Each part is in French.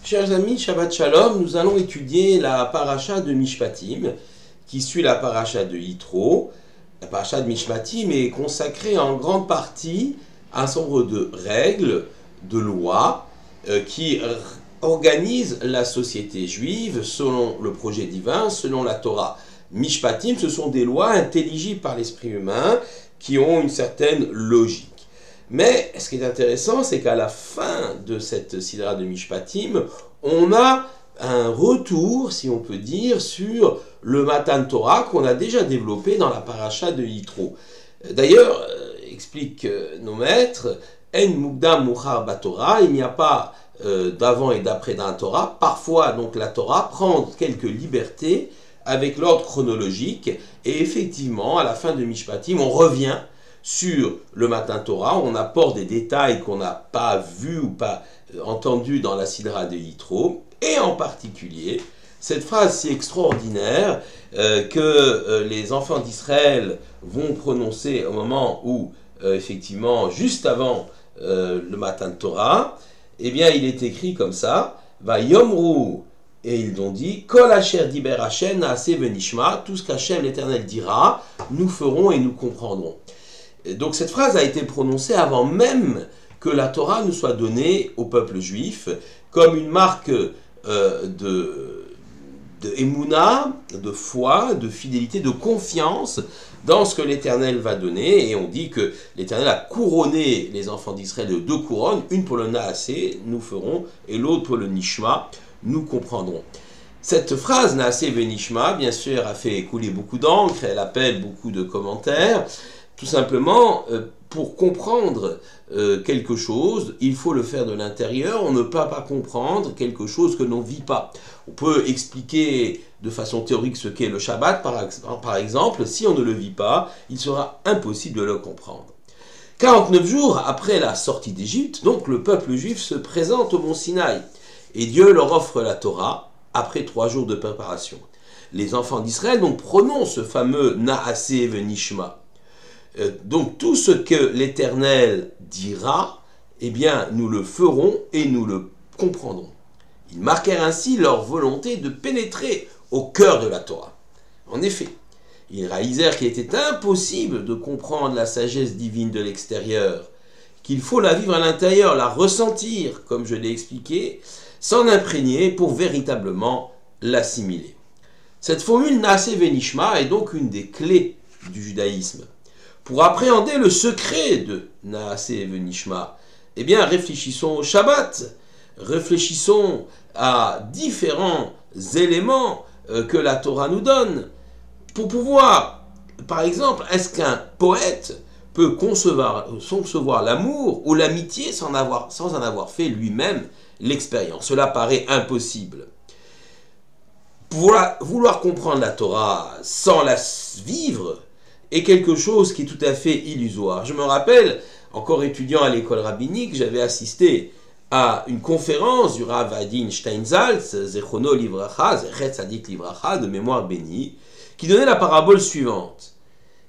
Chers amis, Shabbat Shalom, nous allons étudier la paracha de Mishpatim, qui suit la paracha de Yitro. La paracha de Mishpatim est consacrée en grande partie à un certain nombre de règles, de lois, qui organisent la société juive selon le projet divin, selon la Torah. Mishpatim, ce sont des lois intelligibles par l'esprit humain, qui ont une certaine logique. Mais ce qui est intéressant, c'est qu'à la fin de cette sidra de Mishpatim, on a un retour, si on peut dire, sur le Matan Torah qu'on a déjà développé dans la paracha de Yitro. D'ailleurs, expliquent nos maîtres, En Mukdam Muchar Batorah, il n'y a pas d'avant et d'après d'un Torah. Parfois, donc, la Torah prend quelques libertés avec l'ordre chronologique, et effectivement, à la fin de Mishpatim, on revient sur le Matan Torah, on apporte des détails qu'on n'a pas vus ou pas entendus dans la sidra de Yitro, et en particulier, cette phrase si extraordinaire que les enfants d'Israël vont prononcer au moment où, effectivement, juste avant le Matan Torah, eh bien, il est écrit comme ça, va Yomru, et ils ont dit, Kol Asher Diber Hashem Naaseh Venishma, tout ce qu'Hachem l'Éternel dira, nous ferons et nous comprendrons. Donc cette phrase a été prononcée avant même que la Torah nous soit donnée au peuple juif comme une marque de émouna, de foi, de fidélité, de confiance dans ce que l'Éternel va donner. Et on dit que l'Éternel a couronné les enfants d'Israël de deux couronnes, une pour le Naaseh, nous ferons, et l'autre pour le Nishma, nous comprendrons. Cette phrase, Naaseh Venishma, bien sûr, a fait couler beaucoup d'encre, elle appelle beaucoup de commentaires. Tout simplement, pour comprendre quelque chose, il faut le faire de l'intérieur. On ne peut pas comprendre quelque chose que l'on ne vit pas. On peut expliquer de façon théorique ce qu'est le Shabbat, par exemple. Si on ne le vit pas, il sera impossible de le comprendre. 49 jours après la sortie d'Égypte, donc le peuple juif se présente au mont Sinaï. Et Dieu leur offre la Torah après 3 jours de préparation. Les enfants d'Israël donc prononcent ce fameux Naaseh Venishma. Donc tout ce que l'Éternel dira, eh bien nous le ferons et nous le comprendrons. Ils marquèrent ainsi leur volonté de pénétrer au cœur de la Torah. En effet, ils réalisèrent qu'il était impossible de comprendre la sagesse divine de l'extérieur, qu'il faut la vivre à l'intérieur, la ressentir, comme je l'ai expliqué, s'en imprégner pour véritablement l'assimiler. Cette formule Naaseh Venishma est donc une des clés du judaïsme. Pour appréhender le secret de Naaseh Venishma, eh bien, réfléchissons au Shabbat, réfléchissons à différents éléments que la Torah nous donne, pour pouvoir, par exemple, est-ce qu'un poète peut concevoir l'amour ou l'amitié sans en avoir fait lui-même l'expérience? Cela paraît impossible. Vouloir comprendre la Torah sans la vivre est quelque chose qui est tout à fait illusoire. Je me rappelle, encore étudiant à l'école rabbinique, j'avais assisté à une conférence du Rav Adin Steinsaltz, Zechono Livracha, Zechet Tzadik Livracha, de mémoire bénie, qui donnait la parabole suivante.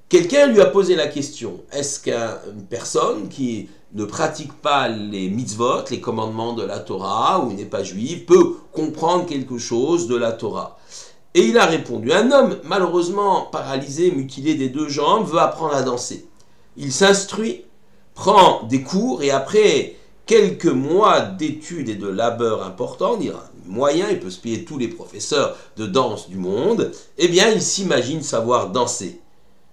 Quelqu'un lui a posé la question, est-ce qu'une personne qui ne pratique pas les mitzvot, les commandements de la Torah, ou n'est pas juive, peut comprendre quelque chose de la Torah? Et il a répondu, un homme malheureusement paralysé, mutilé des 2 jambes, veut apprendre à danser. Il s'instruit, prend des cours, et après quelques mois d'études et de labeur importants, il a un moyen, il peut se payer tous les professeurs de danse du monde, eh bien il s'imagine savoir danser.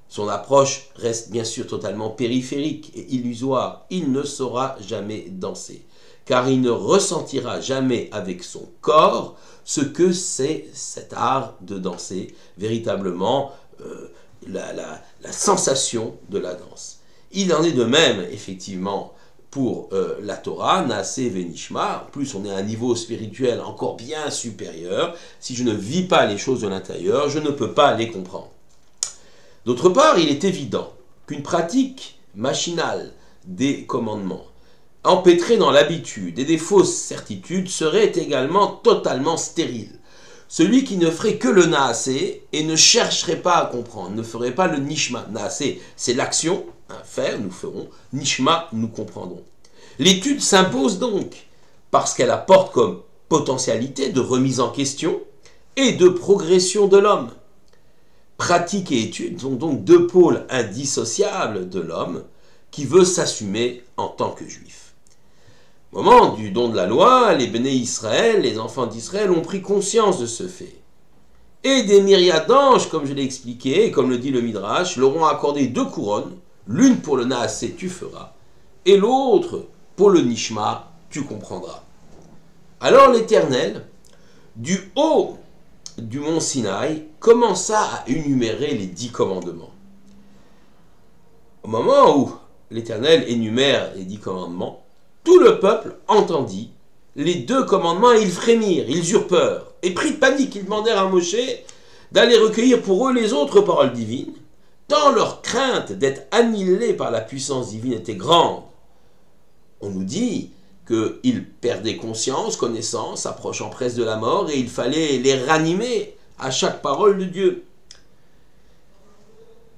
Son approche reste bien sûr totalement périphérique et illusoire. Il ne saura jamais danser, car il ne ressentira jamais avec son corps ce que c'est cet art de danser, véritablement la sensation de la danse. Il en est de même, effectivement, pour la Torah, Naaseh Venishma. En plus, on est à un niveau spirituel encore bien supérieur. Si je ne vis pas les choses de l'intérieur, je ne peux pas les comprendre. D'autre part, il est évident qu'une pratique machinale des commandements, empêtrée dans l'habitude et des fausses certitudes, serait également totalement stérile. Celui qui ne ferait que le Naaseh et ne chercherait pas à comprendre, ne ferait pas le Nishma. Naaseh, c'est l'action, faire, nous ferons. Nishma, nous comprendrons. L'étude s'impose donc, parce qu'elle apporte comme potentialité de remise en question et de progression de l'homme. Pratique et étude sont donc deux pôles indissociables de l'homme qui veut s'assumer en tant que juif. Au moment du don de la loi, les béné Israël, les enfants d'Israël, ont pris conscience de ce fait. Et des myriades d'anges, comme je l'ai expliqué, et comme le dit le Midrash, leur ont accordé 2 couronnes, l'une pour le Naasé, tu feras, et l'autre pour le Nishma, tu comprendras. Alors l'Éternel, du haut du mont Sinaï, commença à énumérer les 10 commandements. Au moment où l'Éternel énumère les 10 commandements, tout le peuple entendit les 2 commandements et ils frémirent, ils eurent peur. Et pris de panique, ils demandèrent à Moshe d'aller recueillir pour eux les autres paroles divines, tant leur crainte d'être annihilés par la puissance divine était grande. On nous dit qu'ils perdaient conscience, connaissance, approchant presque de la mort, et il fallait les ranimer à chaque parole de Dieu.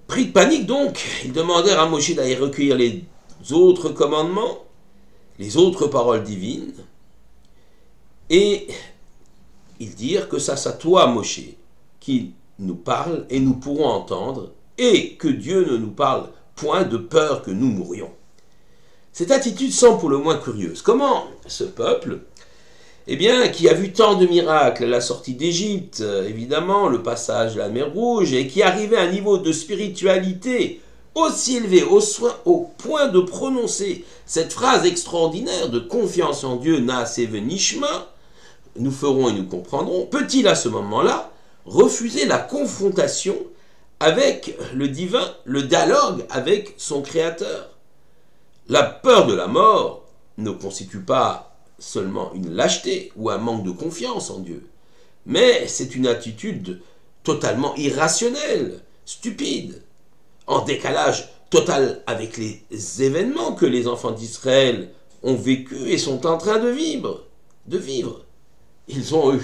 Pris de panique donc, ils demandèrent à Moshe d'aller recueillir les autres commandements, les autres paroles divines, et ils dirent que ça c'est toi, Moshe, qui nous parle et nous pourrons entendre, et que Dieu ne nous parle point de peur que nous mourions. Cette attitude semble pour le moins curieuse. Comment ce peuple, qui a vu tant de miracles, la sortie d'Égypte, évidemment, le passage de la mer Rouge, et qui arrivait à un niveau de spiritualité aussi élevé, au point de prononcer cette phrase extraordinaire de confiance en Dieu, Naaseh Venishma, nous ferons et nous comprendrons, peut-il à ce moment-là refuser la confrontation avec le divin, le dialogue avec son créateur? La peur de la mort ne constitue pas seulement une lâcheté ou un manque de confiance en Dieu, mais c'est une attitude totalement irrationnelle, stupide, en décalage total avec les événements que les enfants d'Israël ont vécu et sont en train de vivre. Ils ont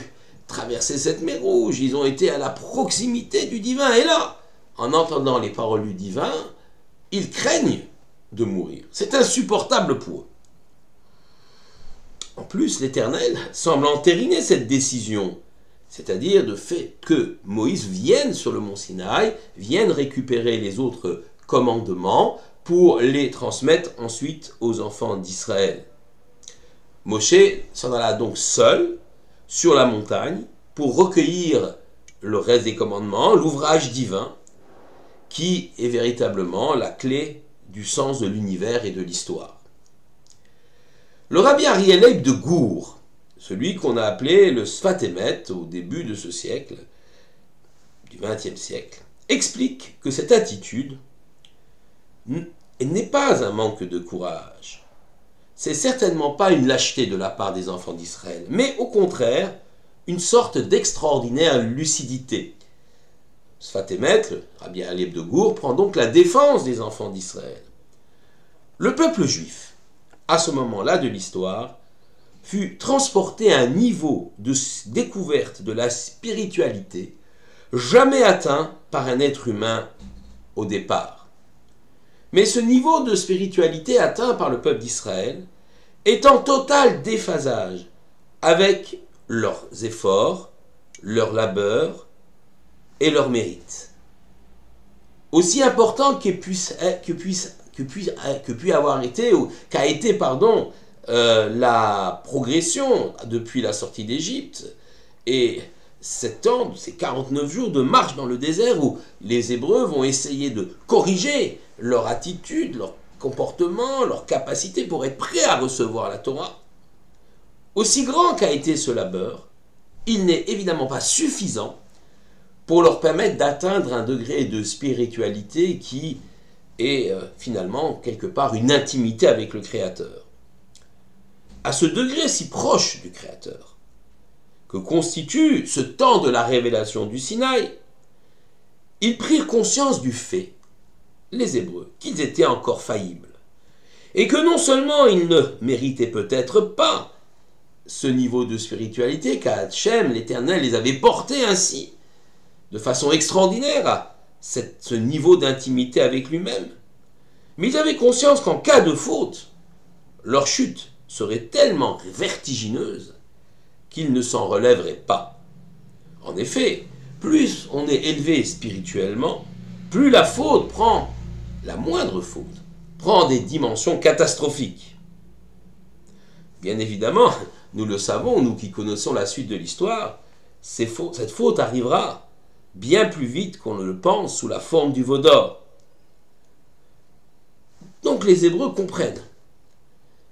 traversé cette mer Rouge, ils ont été à la proximité du divin, et là, en entendant les paroles du divin, ils craignent de mourir. C'est insupportable pour eux. En plus, l'Éternel semble entériner cette décision, c'est-à-dire de fait que Moïse vienne sur le mont Sinaï, vienne récupérer les autres commandements pour les transmettre ensuite aux enfants d'Israël. Moshe s'en alla donc seul sur la montagne pour recueillir le reste des commandements, l'ouvrage divin, qui est véritablement la clé du sens de l'univers et de l'histoire. Le rabbi Ariel Leib de Gour, celui qu'on a appelé le Sfat Emet au début de ce siècle, du XXe siècle, explique que cette attitude n'est pas un manque de courage. C'est certainement pas une lâcheté de la part des enfants d'Israël, mais au contraire, une sorte d'extraordinaire lucidité. Sfat Emet, le rabbi Ariel Leib de Gour, prend donc la défense des enfants d'Israël. Le peuple juif, à ce moment-là de l'histoire, fut transporté à un niveau de découverte de la spiritualité jamais atteint par un être humain au départ. Mais ce niveau de spiritualité atteint par le peuple d'Israël est en total déphasage avec leurs efforts, leurs labeurs et leurs mérites. Aussi important qu'a été la progression depuis la sortie d'Égypte et ces 49 jours de marche dans le désert où les Hébreux vont essayer de corriger leur attitude, leur comportement, leur capacité pour être prêts à recevoir la Torah. Aussi grand qu'a été ce labeur, il n'est évidemment pas suffisant pour leur permettre d'atteindre un degré de spiritualité qui est finalement quelque part une intimité avec le Créateur. À ce degré si proche du Créateur que constitue ce temps de la révélation du Sinaï, ils prirent conscience du fait, les Hébreux, qu'ils étaient encore faillibles, et que non seulement ils ne méritaient peut-être pas ce niveau de spiritualité, qu'Hachem, l'Éternel, les avait portés ainsi, de façon extraordinaire, à ce niveau d'intimité avec lui-même, mais ils avaient conscience qu'en cas de faute, leur chute serait tellement vertigineuse qu'il ne s'en relèverait pas. En effet, plus on est élevé spirituellement, plus la faute prend, la moindre faute, prend des dimensions catastrophiques. Bien évidemment, nous le savons, nous qui connaissons la suite de l'histoire, cette faute arrivera bien plus vite qu'on ne le pense sous la forme du veau d'or. Donc les Hébreux comprennent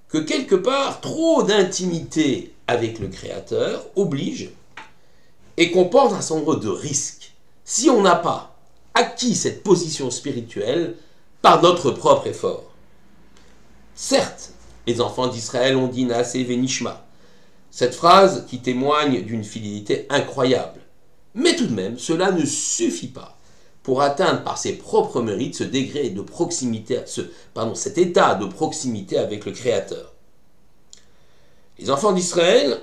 que quelque part, trop d'intimité avec le Créateur oblige et comporte un certain nombre de risques si on n'a pas acquis cette position spirituelle par notre propre effort. Certes, les enfants d'Israël ont dit Naaseh Venishma, cette phrase qui témoigne d'une fidélité incroyable. Mais tout de même, cela ne suffit pas pour atteindre par ses propres mérites ce degré de proximité, cet état de proximité avec le Créateur. Les enfants d'Israël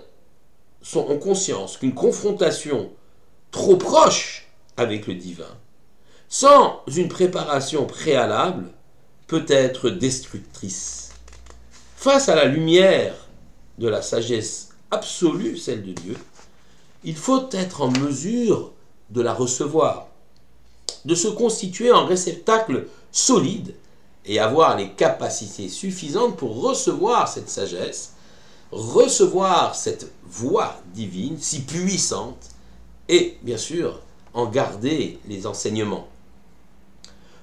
ont conscience qu'une confrontation trop proche avec le divin, sans une préparation préalable, peut être destructrice. Face à la lumière de la sagesse absolue, celle de Dieu, il faut être en mesure de la recevoir, de se constituer en réceptacle solide et avoir les capacités suffisantes pour recevoir cette sagesse, recevoir cette voix divine si puissante et, bien sûr, en garder les enseignements.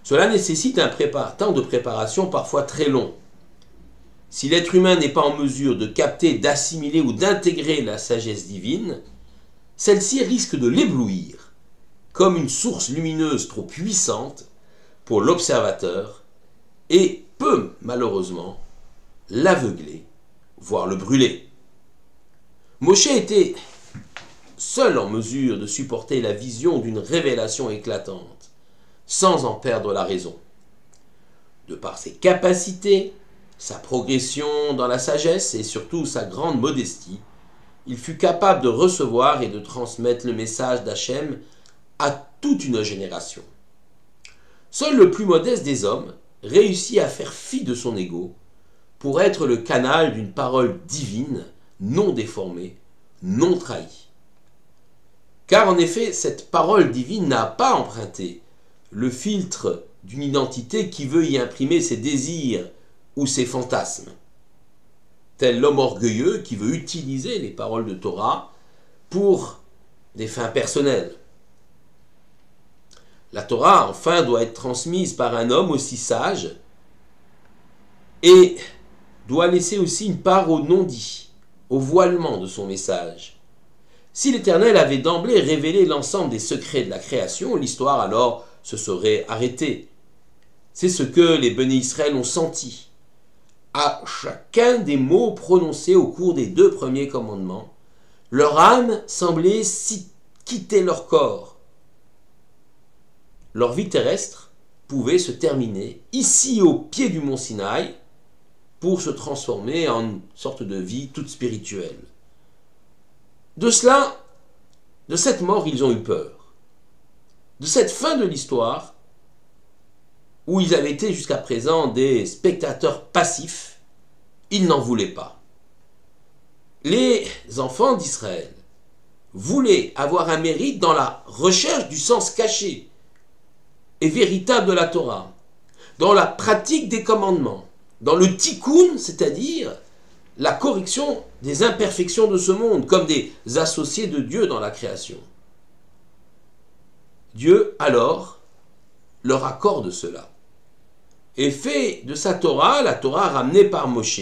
Cela nécessite un temps de préparation parfois très long. Si l'être humain n'est pas en mesure de capter, d'assimiler ou d'intégrer la sagesse divine, celle-ci risque de l'éblouir comme une source lumineuse trop puissante pour l'observateur et peut malheureusement l'aveugler, voire le brûler. Moshe était seul en mesure de supporter la vision d'une révélation éclatante, sans en perdre la raison. De par ses capacités, sa progression dans la sagesse et surtout sa grande modestie, il fut capable de recevoir et de transmettre le message d'Hachem à toute une génération. Seul le plus modeste des hommes réussit à faire fi de son ego pour être le canal d'une parole divine, non déformée, non trahie. Car en effet, cette parole divine n'a pas emprunté le filtre d'une identité qui veut y imprimer ses désirs ou ses fantasmes. Tel l'homme orgueilleux qui veut utiliser les paroles de Torah pour des fins personnelles. La Torah, enfin, doit être transmise par un homme aussi sage et doit laisser aussi une part au non-dit, au voilement de son message. Si l'Éternel avait d'emblée révélé l'ensemble des secrets de la création, l'histoire alors se serait arrêtée. C'est ce que les bénis Israël ont senti. À chacun des mots prononcés au cours des 2 premiers commandements, leur âme semblait quitter leur corps. Leur vie terrestre pouvait se terminer ici au pied du mont Sinaï pour se transformer en une sorte de vie toute spirituelle. De cette mort, ils ont eu peur. De cette fin de l'histoire, où ils avaient été jusqu'à présent des spectateurs passifs, ils n'en voulaient pas. Les enfants d'Israël voulaient avoir un mérite dans la recherche du sens caché et véritable de la Torah, dans la pratique des commandements, dans le tikkun, c'est-à-dire la correction des imperfections de ce monde, comme des associés de Dieu dans la création. Dieu, alors, leur accorde cela et fait de sa Torah, la Torah ramenée par Moshe,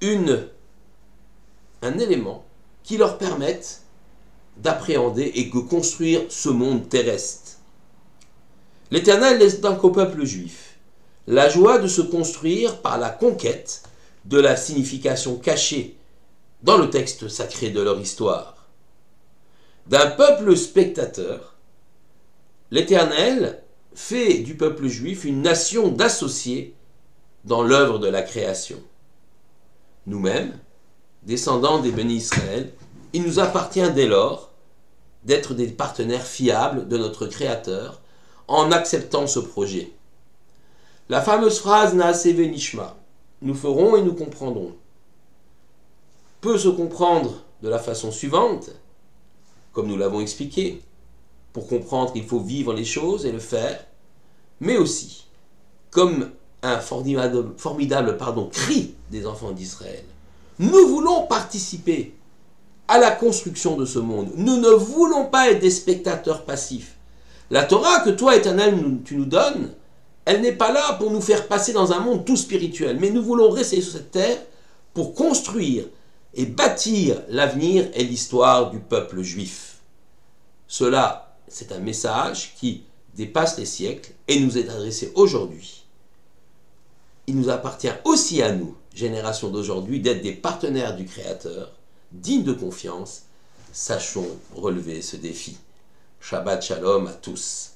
un élément qui leur permette d'appréhender et de construire ce monde terrestre. L'Éternel laisse donc au peuple juif la joie de se construire par la conquête de la signification cachée dans le texte sacré de leur histoire. D'un peuple spectateur, l'Éternel fait du peuple juif une nation d'associés dans l'œuvre de la création. Nous-mêmes, descendants des bénis Israël, il nous appartient dès lors d'être des partenaires fiables de notre Créateur en acceptant ce projet. La fameuse phrase Naaseh Venishma, nous ferons et nous comprendrons, peut se comprendre de la façon suivante, comme nous l'avons expliqué. Pour comprendre, il faut vivre les choses et le faire, mais aussi comme un formidable cri des enfants d'Israël. Nous voulons participer à la construction de ce monde. Nous ne voulons pas être des spectateurs passifs. La Torah que toi, Éternel, tu nous donnes, elle n'est pas là pour nous faire passer dans un monde tout spirituel, mais nous voulons rester sur cette terre pour construire et bâtir l'avenir et l'histoire du peuple juif. Cela, c'est un message qui dépasse les siècles et nous est adressé aujourd'hui. Il nous appartient aussi à nous, génération d'aujourd'hui, d'être des partenaires du Créateur, dignes de confiance. Sachons relever ce défi. Shabbat Shalom à tous.